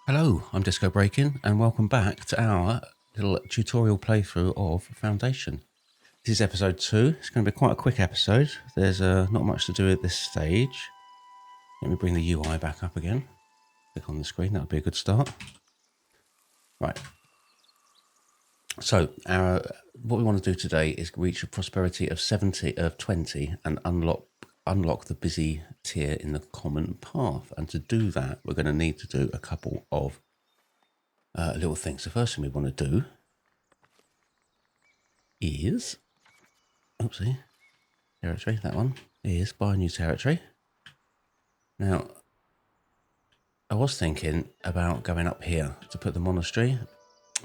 Hello, I'm Disco Breaking, and welcome back to our little tutorial playthrough of Foundation. This is episode 2. It's going to be quite a quick episode. There's not much to do at this stage. Let me bring the UI back up again. Click on the screen, that would be a good start. Right. So, what we want to do today is reach a prosperity of 20 and unlock the busy tier in the common path. And to do that, we're going to need to do a couple of little things. The first thing we want to do is, oopsie, territory, that one, is buy a new territory. Now, I was thinking about going up here to put the monastery,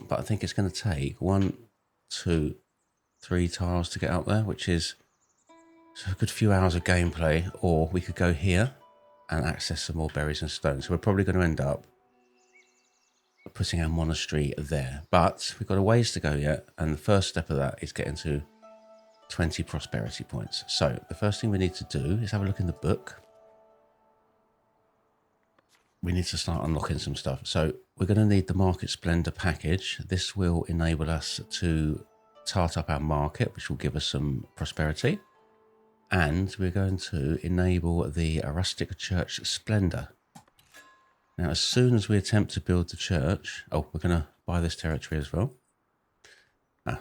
but I think it's going to take 1, 2, 3 tiles to get up there, which is a good few hours of gameplay, or we could go here and access some more berries and stones. So we're probably going to end up putting our monastery there, but we've got a ways to go yet, and the first step of that is getting to 20 prosperity points. So the first thing we need to do is have a look in the book. We need to start unlocking some stuff. So we're going to need the Market Splendor package. This will enable us to tart up our market, which will give us some prosperity. And we're going to enable the Rustic Church Splendor. Now, as soon as we attempt to build the church, we're going to buy this territory as well.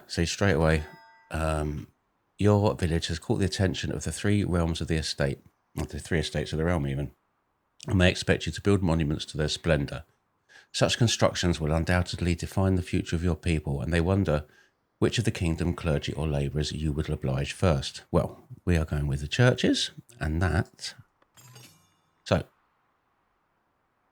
See, straight away, your village has caught the attention of the 3 realms of the estate, not the 3 estates of the realm even, and they expect you to build monuments to their splendour. Such constructions will undoubtedly define the future of your people, and they wonder which of the kingdom, clergy or labourers you would oblige first. Well, we are going with the churches, and that. So,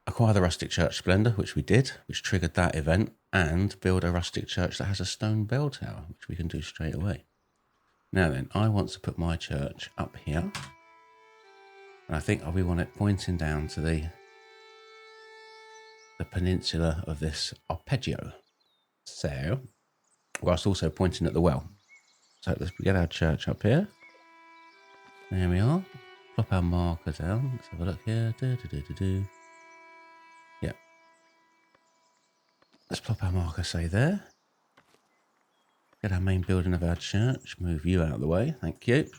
acquire the rustic church splendour, which we did, which triggered that event, and build a rustic church that has a stone bell tower, which we can do straight away. Now then, I want to put my church up here. And I think we want it pointing down to the peninsula of this arpeggio. So, whilst also pointing at the well. So let's get our church up here. There we are. Plop our marker down. Let's have a look here. Yeah. Let's plop our marker, say there. Get our main building of our church. Move you out of the way. Thank you.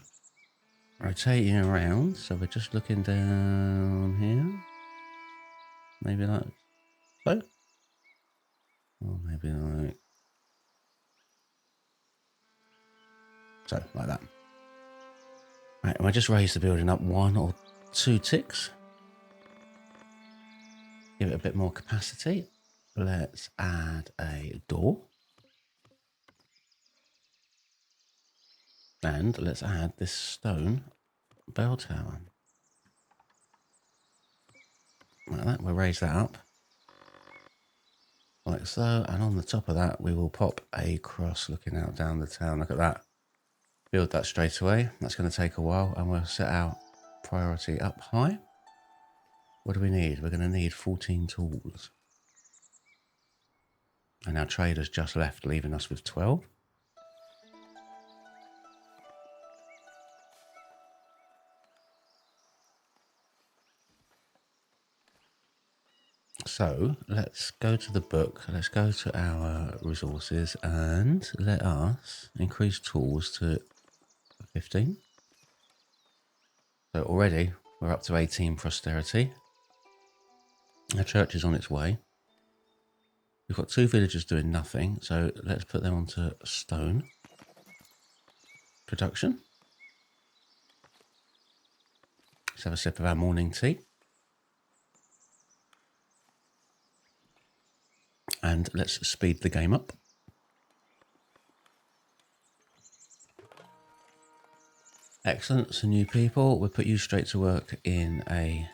Rotating around. So we're just looking down here. Maybe like so. Or maybe like so, like that. Right, and I just raise the building up 1 or 2 ticks. Give it a bit more capacity. Let's add a door. And let's add this stone bell tower. Like that, we'll raise that up. Like so, and on the top of that, we will pop a cross looking out down the town. Look at that. Build that straight away. That's going to take a while, and we'll set our priority up high. What do we need? We're going to need 14 tools. And our trader's just left, leaving us with 12. So let's go to the book. Let's go to our resources and let us increase tools to 15. So already we're up to 18 prosperity. Our church is on its way. We've got 2 villagers doing nothing, so let's put them onto stone production. Let's have a sip of our morning tea. And let's speed the game up. Excellent, so new people. We'll put you straight to work in a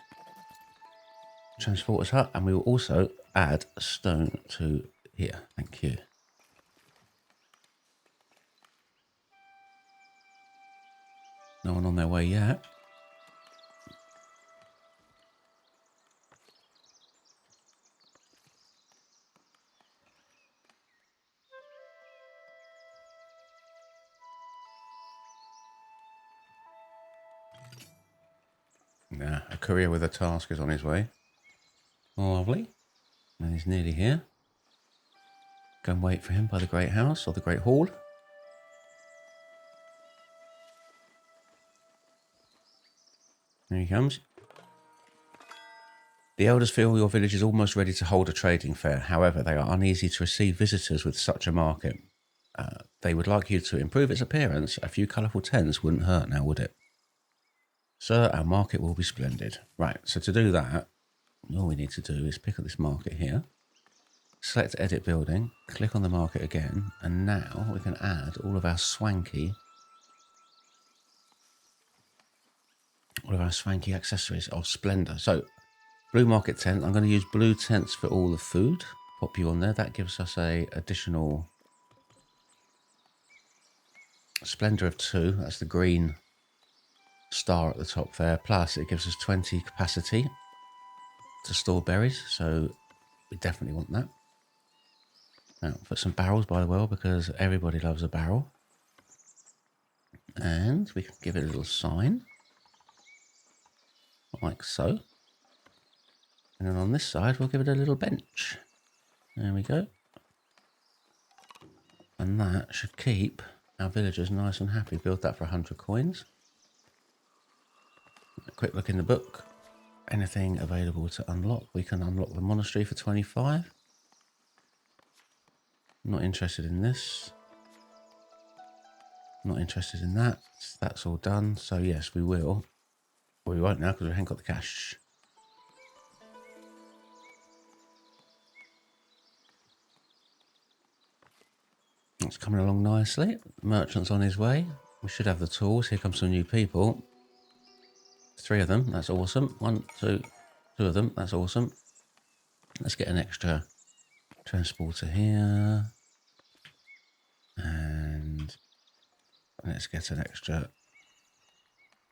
transporter's hut, and we will also add stone to here. Thank you. No one on their way yet. Yeah, a courier with a task is on his way. Lovely. And he's nearly here. Go and wait for him by the Great House or the Great Hall. There he comes. The elders feel your village is almost ready to hold a trading fair. However, they are uneasy to receive visitors with such a market. They would like you to improve its appearance. A few colourful tents wouldn't hurt now, would it? Sir, our market will be splendid. Right, so to do that, all we need to do is pick up this market here. Select edit building, click on the market again, and now we can add all of our swanky accessories of splendour. So, blue market tent, I'm going to use blue tents for all the food. Pop you on there, that gives us a additional splendour of 2. That's the green star at the top there. Plus, it gives us 20 capacity to store berries, so we definitely want that. Now, put some barrels by the well, because everybody loves a barrel. And we can give it a little sign, like so. And then on this side, we'll give it a little bench. There we go. And that should keep our villagers nice and happy. Build that for 100 coins. A quick look in the book. Anything available to unlock? We can unlock the monastery for 25. Not interested in this. Not interested in that. That's all done. So yes, we will. Well, we won't now because we haven't got the cash. It's coming along nicely. The merchant's on his way. We should have the tools. Here comes some new people. 3 of them. That's awesome. 1, 2 of them. That's awesome. Let's get an extra transporter here. And let's get an extra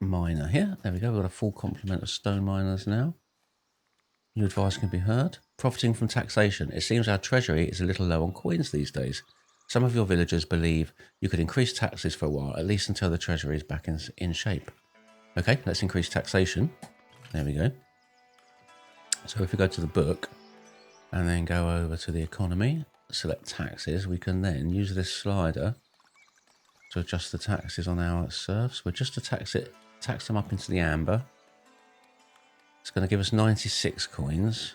miner here. There we go. We've got a full complement of stone miners now. New advice can be heard. Profiting from taxation. It seems our treasury is a little low on coins these days. Some of your villagers believe you could increase taxes for a while, at least until the treasury is back in shape. Okay, let's increase taxation. There we go. So if we go to the book and then go over to the economy, select taxes, we can then use this slider to adjust the taxes on our serfs. We're just to tax them up into the amber. It's going to give us 96 coins.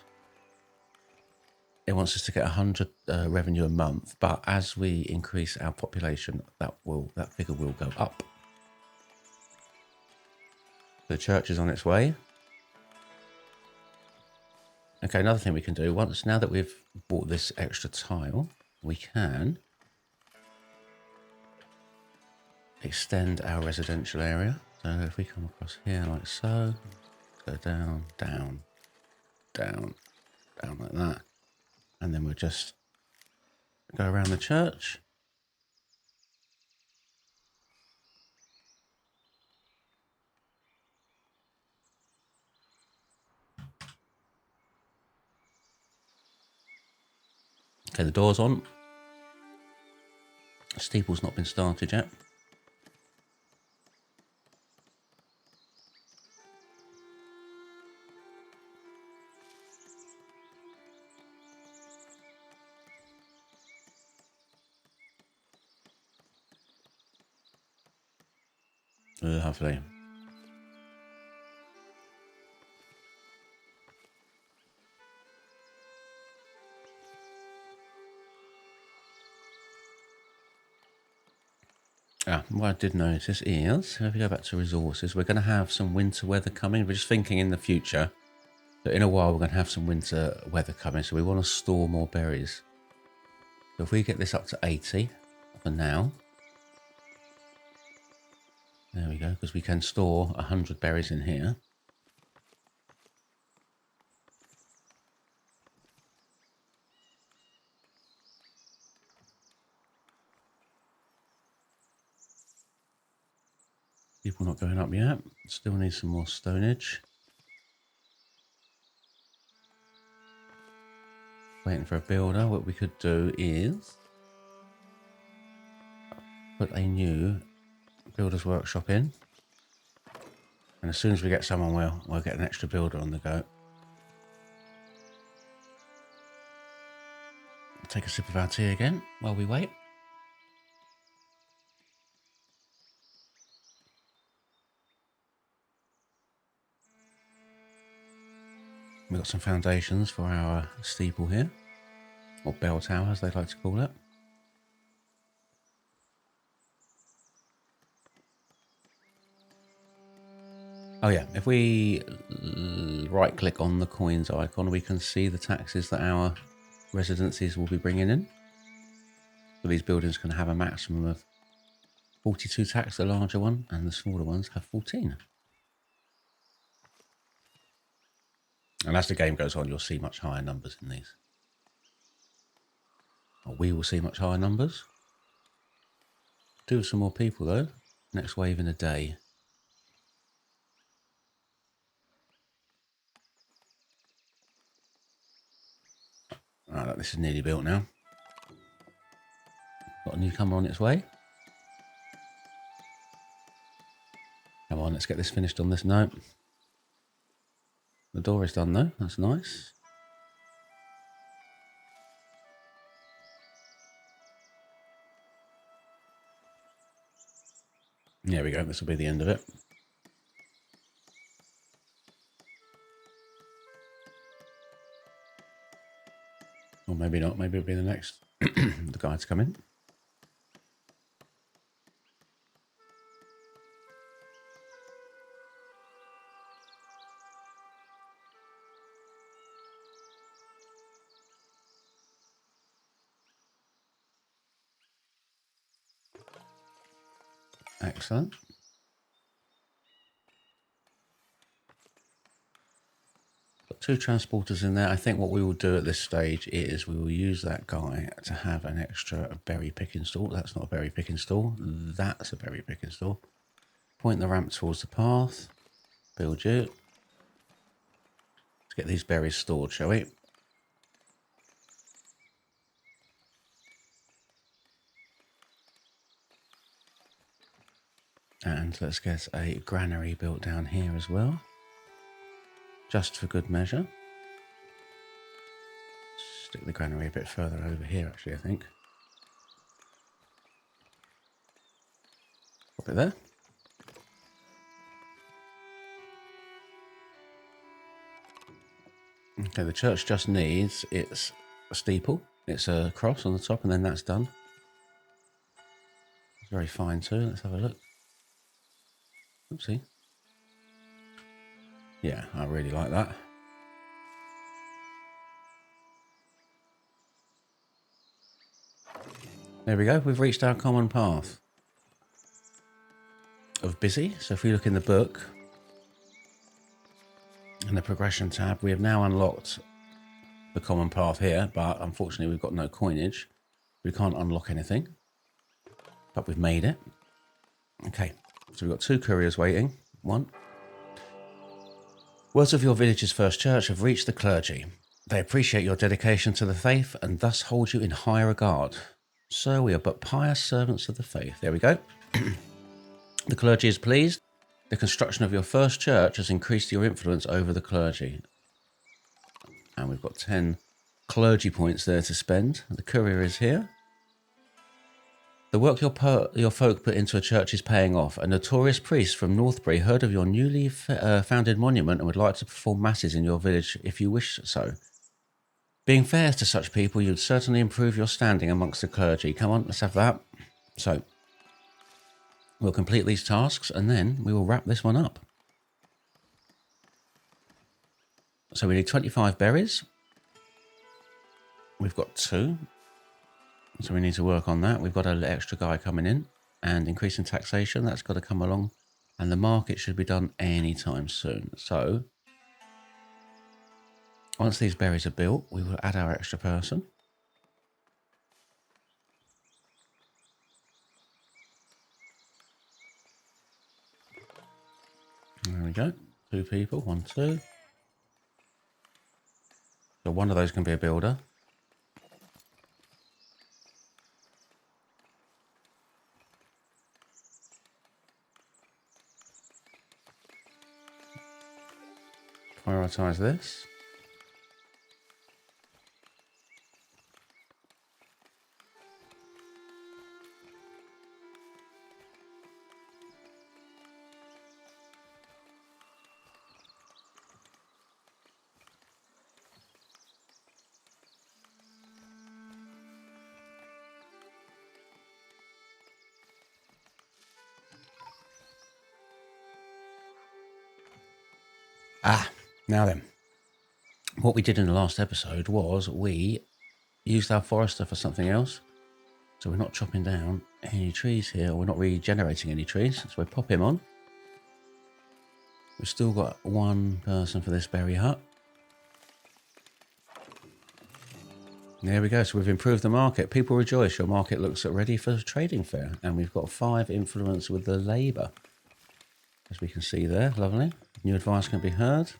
It wants us to get 100 revenue a month, but as we increase our population, that figure will go up. The church is on its way. Okay, another thing we can do, now that we've bought this extra tile, we can extend our residential area. So if we come across here like so, go down, down, down, down like that. And then we'll just go around the church. Okay, the door's on. The steeple's not been started yet. Lovely. What I did notice is, if we go back to resources, we're going to have some winter weather coming. We're just thinking in the future that in a while we're going to have some winter weather coming, so we want to store more berries. So if we get this up to 80 for now, there we go, because we can store 100 berries in here. People not going up yet. Still need some more stonage. Waiting for a builder. What we could do is put a new builder's workshop in. And as soon as we get someone, we'll get an extra builder on the go. take a sip of our tea again while we wait. We've got some foundations for our steeple here, or bell tower as they like to call it. Oh yeah, if we right click on the coins icon, we can see the taxes that our residencies will be bringing in. So these buildings can have a maximum of 42 tax, the larger one, and the smaller ones have 14. And as the game goes on, you'll see much higher numbers in these. Or we will see much higher numbers. Do some more people though. Next wave in a day. Alright, this is nearly built now. Got a newcomer on its way. Come on, let's get this finished on this note. The door is done though, that's nice. There we go, this will be the end of it. Or maybe not, maybe it'll be the next the guy to come in. Excellent. Got 2 transporters in there. I think what we will do at this stage is we will use that guy to have an extra berry picking stall. That's not a berry picking stall. That's a berry picking stall. Point the ramp towards the path. Build you. Let's get these berries stored, shall we? And let's get a granary built down here as well. Just for good measure. Stick the granary a bit further over here, actually, I think. Pop it there. Okay, the church just needs its steeple. It's a cross on the top, and then that's done. It's very fine too. Let's have a look. Oopsie. Yeah, I really like that. There we go. We've reached our common path of busy. So if we look in the book, in the progression tab, we have now unlocked the common path here, but unfortunately we've got no coinage. We can't unlock anything, but we've made it. Okay, so we've got 2 couriers waiting. 1. Words of your village's first church have reached the clergy. They appreciate your dedication to the faith and thus hold you in high regard. Sir, we are but pious servants of the faith. There we go. The clergy is pleased. The construction of your first church has increased your influence over the clergy. And we've got 10 clergy points there to spend. The courier is here. The work your folk put into a church is paying off. A notorious priest from Northbury heard of your newly founded monument and would like to perform masses in your village if you wish so. Being fair to such people, you'd certainly improve your standing amongst the clergy. Come on, let's have that. So, we'll complete these tasks and then we will wrap this one up. So we need 25 berries. We've got 2. So we need to work on that. We've got an extra guy coming in and increasing taxation. That's got to come along. And the market should be done anytime soon. So once these berries are built, we will add our extra person. There we go. 2 people. 1, 2. So one of those can be a builder. Prioritize this. Now then, what we did in the last episode was we used our forester for something else. So we're not chopping down any trees here, or we're not regenerating any trees. So we pop him on. We've still got one person for this berry hut. There we go. So we've improved the market. People rejoice. Your market looks ready for trading fair. And we've got 5 influence with the labour. As we can see there. Lovely. New advice can be heard.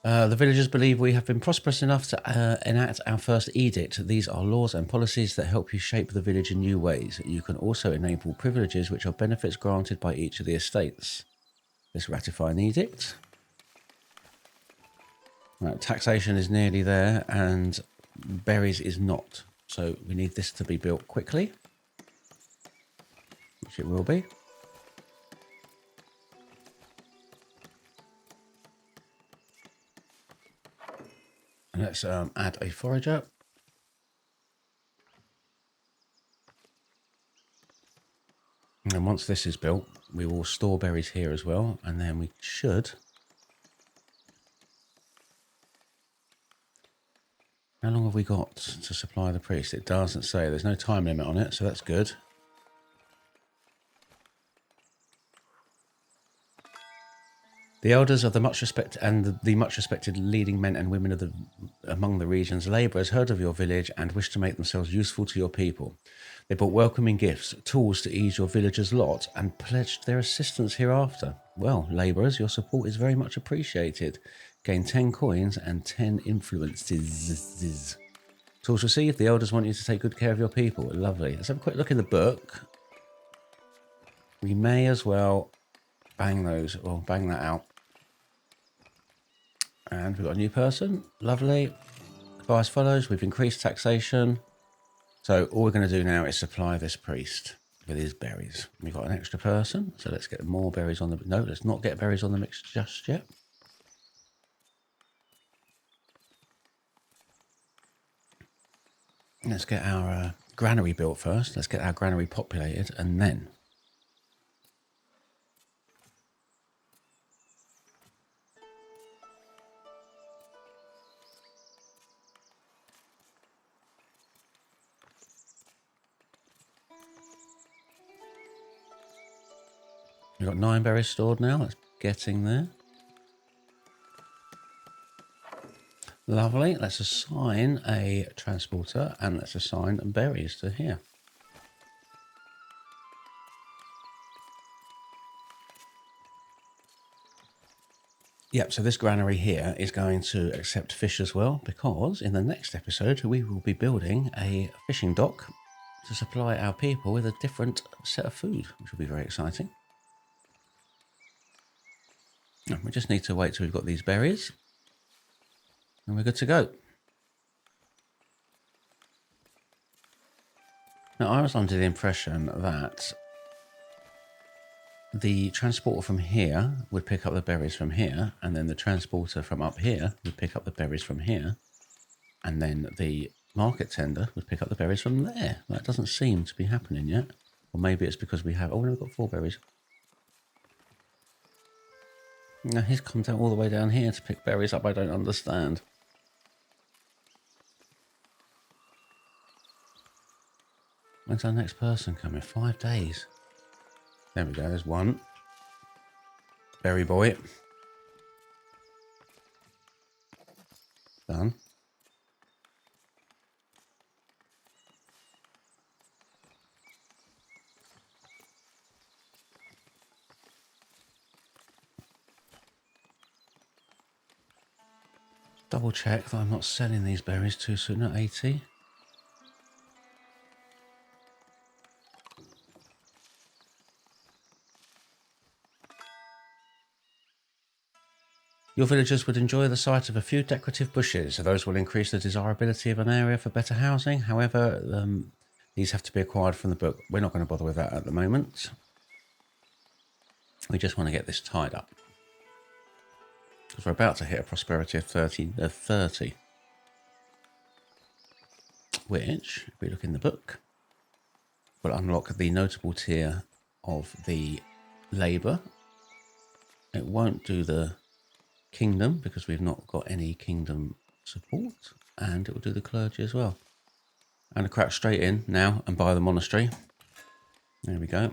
The villagers believe we have been prosperous enough to enact our first edict. These are laws and policies that help you shape the village in new ways. You can also enable privileges, which are benefits granted by each of the estates. Let's ratify an edict. Right, taxation is nearly there, and berries is not. So we need this to be built quickly, which it will be. And let's add a forager. And once this is built, we will store berries here as well, and then we should... How long have we got to supply the priest? It doesn't say. There's no time limit on it, so that's good. The elders of the much respected and the much respected leading men and women of among the region's labourers heard of your village and wished to make themselves useful to your people. They brought welcoming gifts, tools to ease your villagers' lot, and pledged their assistance hereafter. Well, labourers, your support is very much appreciated. Gain 10 coins and 10 influences. Tools received. The elders want you to take good care of your people. Lovely. Let's have a quick look in the book. We may as well bang those, or bang that out. And we've got a new person. Lovely. Advice follows. We've increased taxation. So all we're going to do now is supply this priest with his berries. We've got an extra person. So let's get more berries on the... No, let's not get berries on the mix just yet. Let's get our granary built first. Let's get our granary populated and then... We've got 9 berries stored now. That's getting there. Lovely. Let's assign a transporter and let's assign berries to here. Yep, so this granary here is going to accept fish as well, because in the next episode we will be building a fishing dock to supply our people with a different set of food, which will be very exciting. We just need to wait till we've got these berries and we're good to go. Now, I was under the impression that the transporter from here would pick up the berries from here, and then the transporter from up here would pick up the berries from here, and then the market tender would pick up the berries from there. That doesn't seem to be happening yet. Or maybe it's because we have... Oh, we've got 4 berries. Now he's come down all the way down here to pick berries up. I don't understand. When's our next person coming? 5 days. There we go. There's one. Berry boy. Done. Double check that I'm not selling these berries too soon at 80. Your villagers would enjoy the sight of a few decorative bushes. Those will increase the desirability of an area for better housing. However, these have to be acquired from the book. We're not going to bother with that at the moment. We just want to get this tied up. Because we're about to hit a prosperity of 30. Which, if we look in the book, will unlock the notable tier of the labour. It won't do the kingdom because we've not got any kingdom support, and it will do the clergy as well. And a crack straight in now and buy the monastery. There we go.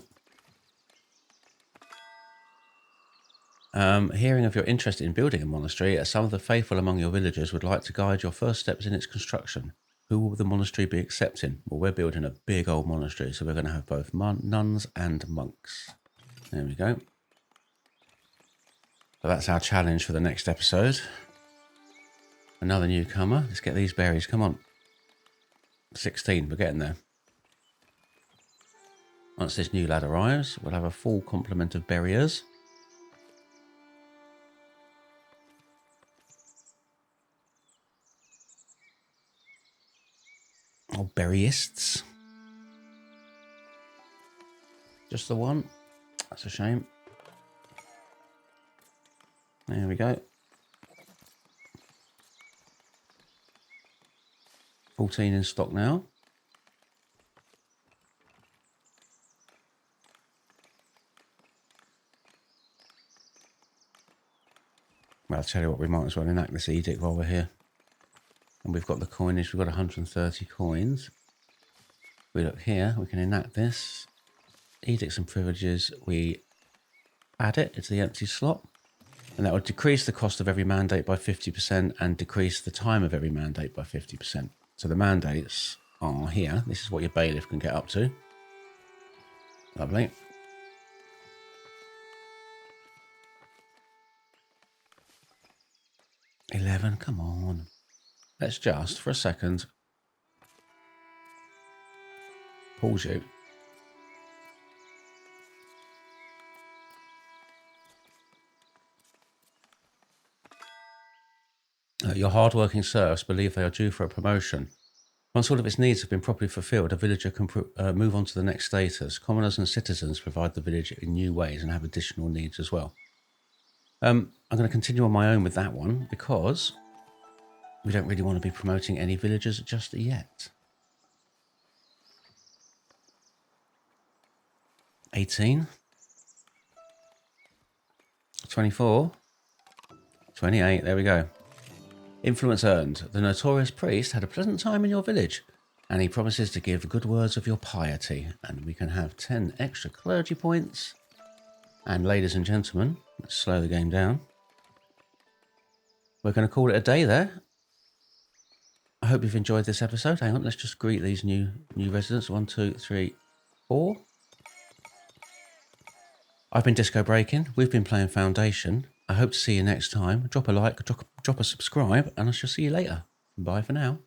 Hearing of your interest in building a monastery, some of the faithful among your villagers would like to guide your first steps in its construction. Who will the monastery be accepting? Well, we're building a big old monastery, so we're going to have both nuns and monks. There we go. So that's our challenge for the next episode. Another newcomer. Let's get these berries. Come on. 16. We're getting there. Once this new lad arrives, we'll have a full complement of berriers. Or berryists. Just the one. That's a shame. There we go. 14 in stock now. Well, I'll tell you what, we might as well enact this edict while we're here. And we've got the coinage, we've got 130 coins. If we look here, we can enact this. Edicts and privileges, we add it to the empty slot. And that would decrease the cost of every mandate by 50% and decrease the time of every mandate by 50%. So the mandates are here. This is what your bailiff can get up to. Lovely. $11, come on. Let's just, for a second, pause you. Your hard-working serfs believe they are due for a promotion. Once all of its needs have been properly fulfilled, a villager can move on to the next status. Commoners and citizens provide the village in new ways and have additional needs as well. I'm going to continue on my own with that one because we don't really want to be promoting any villagers just yet. 18. 24. 28, there we go. Influence earned. The notorious priest had a pleasant time in your village, and he promises to give good words of your piety. And we can have 10 extra clergy points. And ladies and gentlemen, let's slow the game down. We're going to call it a day there. I hope you've enjoyed this episode. Hang on, let's just greet these new residents. 1, 2, 3, 4. I've been Disco Breaking. We've been playing Foundation. I hope to see you next time. Drop a like, drop a subscribe, and I shall see you later. Bye for now.